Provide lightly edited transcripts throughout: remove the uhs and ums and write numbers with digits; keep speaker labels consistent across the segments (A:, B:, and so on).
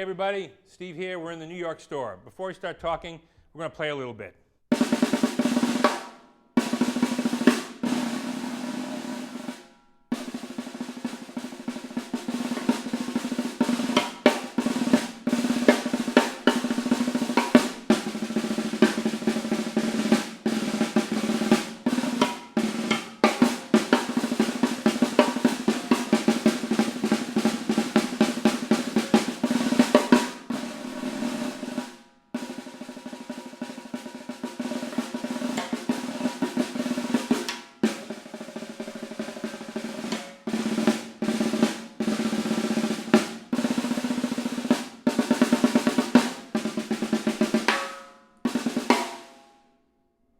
A: Hey everybody, Steve here. We're in the New York store. Before we start talking, we're going to play a little bit.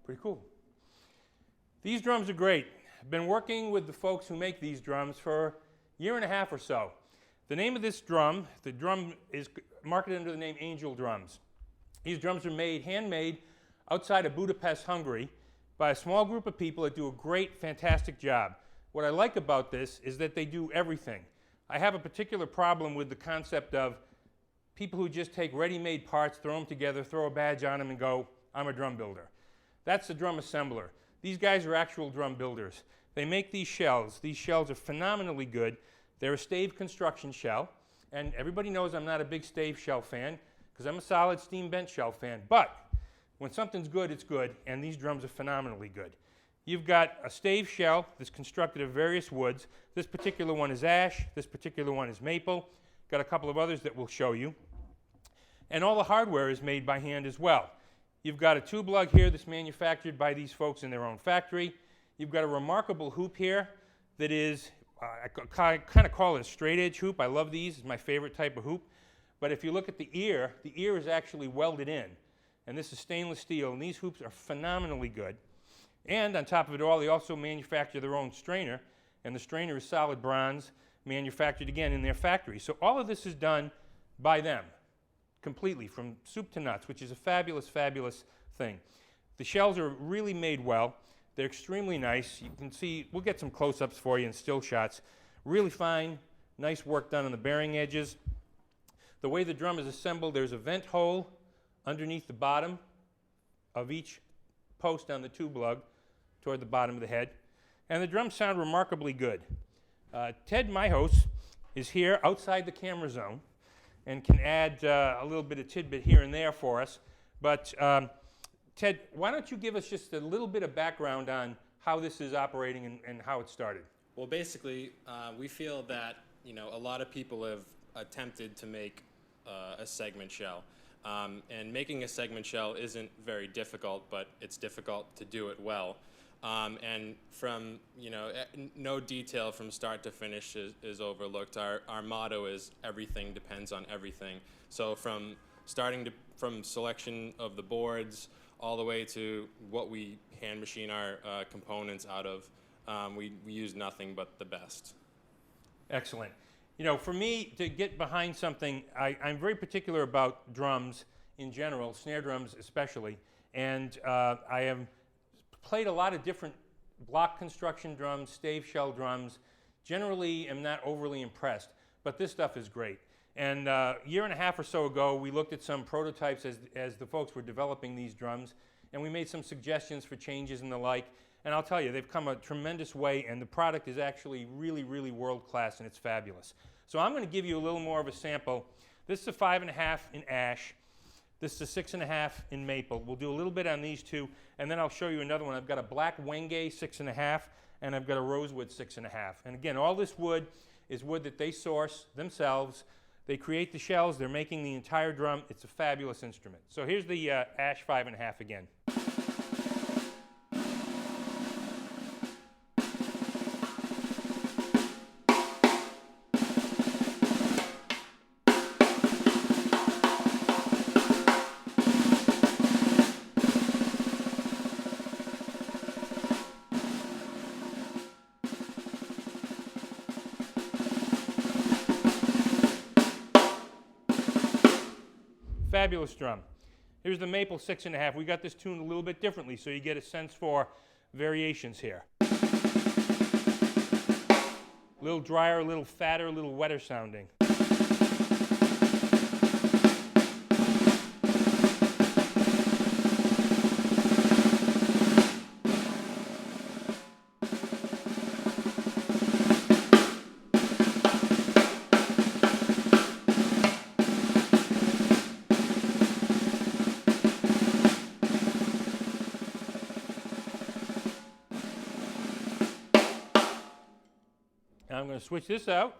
A: Pretty cool. These drums are great. I've been working with the folks who make these drums for a year and a half or so. The name of this drum, the drum is marketed under the name Angel Drums. These drums are made, handmade, outside of Budapest, Hungary, by a small group of people that do a great, fantastic job. What I like about this is that they do everything. I have a particular problem with the concept of people who just take ready-made parts, throw them together, throw a badge on them, and go, I'm a drum builder. That's the drum assembler. These guys are actual drum builders. They make these shells. These shells are phenomenally good. They're a stave construction shell, and everybody knows I'm not a big stave shell fan because I'm a solid steam bent shell fan, but when something's good, it's good, and these drums are phenomenally good. You've got a stave shell that's constructed of various woods. This particular one is ash. This particular one is maple. Got a couple of others that we'll show you. And all the hardware is made by hand as well. You've got a tube lug here that's manufactured by these folks in their own factory. You've got a remarkable hoop here that is, I kind of call it a straight edge hoop. I love these. It's my favorite type of hoop. But if you look at the ear is actually welded in. And this is stainless steel, and these hoops are phenomenally good. And on top of it all, they also manufacture their own strainer, and the strainer is solid bronze, manufactured again in their factory. So all of this is done by them, completely, from soup to nuts, which is a fabulous, fabulous thing. The shells are really made well. They're extremely nice. You can see, we'll get some close-ups for you and still shots. Really fine, nice work done on the bearing edges. The way the drum is assembled, there's a vent hole underneath the bottom of each post on the tube lug toward the bottom of the head. And the drums sound remarkably good. Ted, my host, is here outside the camera zone and can add a little bit of tidbit here and there for us. But Ted, why don't you give us just a little bit of background on how this is operating and how it started?
B: Well, basically, we feel that a lot of people have attempted to make a segment shell. And making a segment shell isn't very difficult, but it's difficult to do it well. And from, no detail from start to finish is overlooked. Our motto is everything depends on everything. So from selection of the boards all the way to what we hand machine our components out of, we use nothing but the best. Excellent.
A: For me to get behind something, I'm very particular about drums in general, snare drums especially, and I have played a lot of different block construction drums, stave shell drums. Generally am not overly impressed, but this stuff is great. And a year and a half or so ago, we looked at some prototypes as the folks were developing these drums, and we made some suggestions for changes and the like. And I'll tell you, they've come a tremendous way, and the product is actually really, really world-class, and it's fabulous. So I'm going to give you a little more of a sample. This is a 5.5 in ash. This is a 6.5 in maple. We'll do a little bit on these two, and then I'll show you another one. I've got a black wenge 6.5, and I've got a rosewood 6.5. And again, all this wood is wood that they source themselves. They create the shells. They're making the entire drum. It's a fabulous instrument. So here's the ash 5.5 again. Fabulous drum. Here's the maple 6.5. We got this tuned a little bit differently, so you get a sense for variations here. A little drier, a little fatter, a little wetter sounding. to switch this out.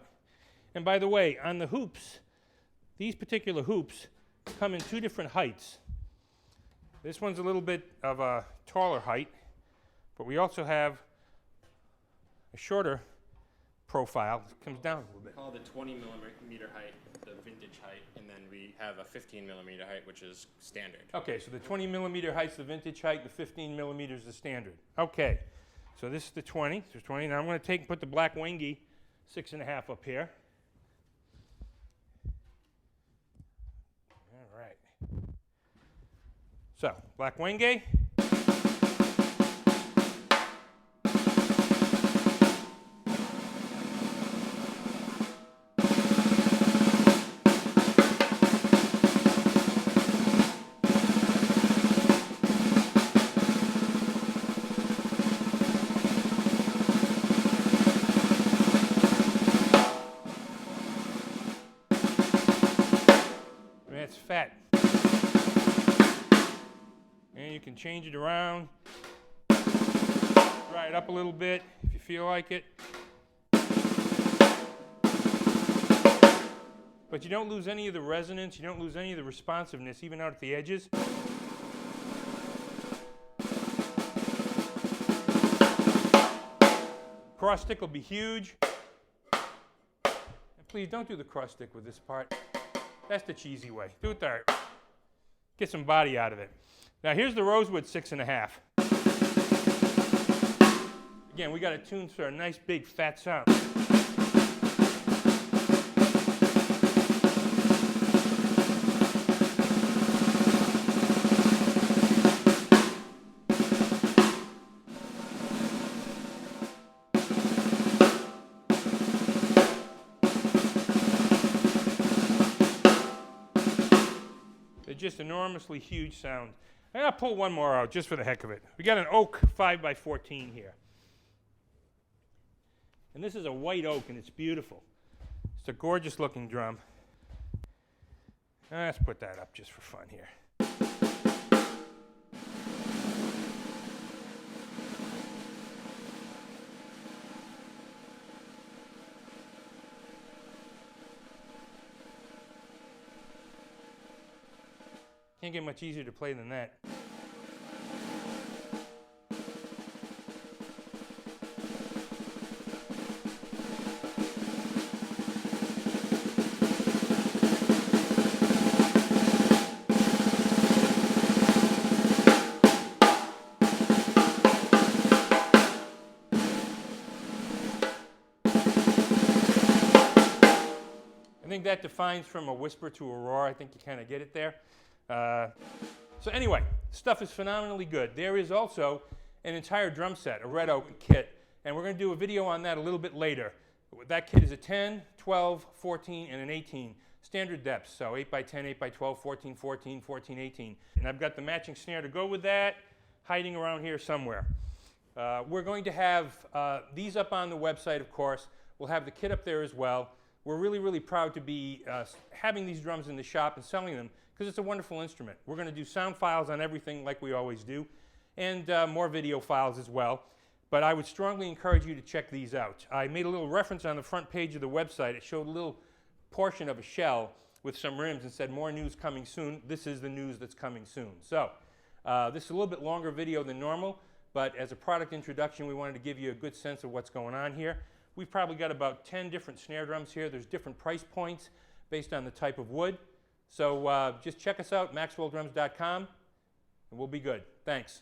A: And by the way, on the hoops, these particular hoops come in 2 different heights. This one's a little bit of a taller height, but we also have a shorter profile. It comes down a little bit.
B: We call the 20 millimeter height the vintage height, and then we have a 15 millimeter height, which is standard.
A: Okay, so the 20 millimeter height's the vintage height, the 15 millimeters is the standard. Okay, so this is the 20. There's 20. Now I'm going to take and put the black wingy 6.5 up here. All right. So, black wingy. That's fat. And you can change it around, dry it up a little bit if you feel like it. But you don't lose any of the resonance, you don't lose any of the responsiveness, even out at the edges. Cross stick will be huge. And please don't do the cross stick with this part. That's the cheesy way. Do it there. Get some body out of it. Now here's the rosewood 6.5. Again, we got it tuned for a nice big fat sound. Just enormously huge sound. And I'll pull one more out just for the heck of it. We got an oak 5x14 here. And this is a white oak and it's beautiful. It's a gorgeous looking drum. Let's put that up just for fun here. Can't get much easier to play than that. I think that defines from a whisper to a roar. I think you kind of get it there. So anyway, stuff is phenomenally good. There is also an entire drum set, a red oak kit, and we're going to do a video on that a little bit later. That kit is a 10, 12, 14, and an 18. Standard depths, so 8x10, 8x12, 14, 14, 14, 18. And I've got the matching snare to go with that, hiding around here somewhere. We're going to have these up on the website, of course. We'll have the kit up there as well. We're really, really proud to be having these drums in the shop and selling them because it's a wonderful instrument. We're going to do sound files on everything like we always do, and more video files as well. But I would strongly encourage you to check these out. I made a little reference on the front page of the website. It showed a little portion of a shell with some rims and said more news coming soon. This is the news that's coming soon. So this is a little bit longer video than normal, but as a product introduction, we wanted to give you a good sense of what's going on here. We've probably got about 10 different snare drums here. There's different price points based on the type of wood. So just check us out, maxwelldrums.com, and we'll be good. Thanks.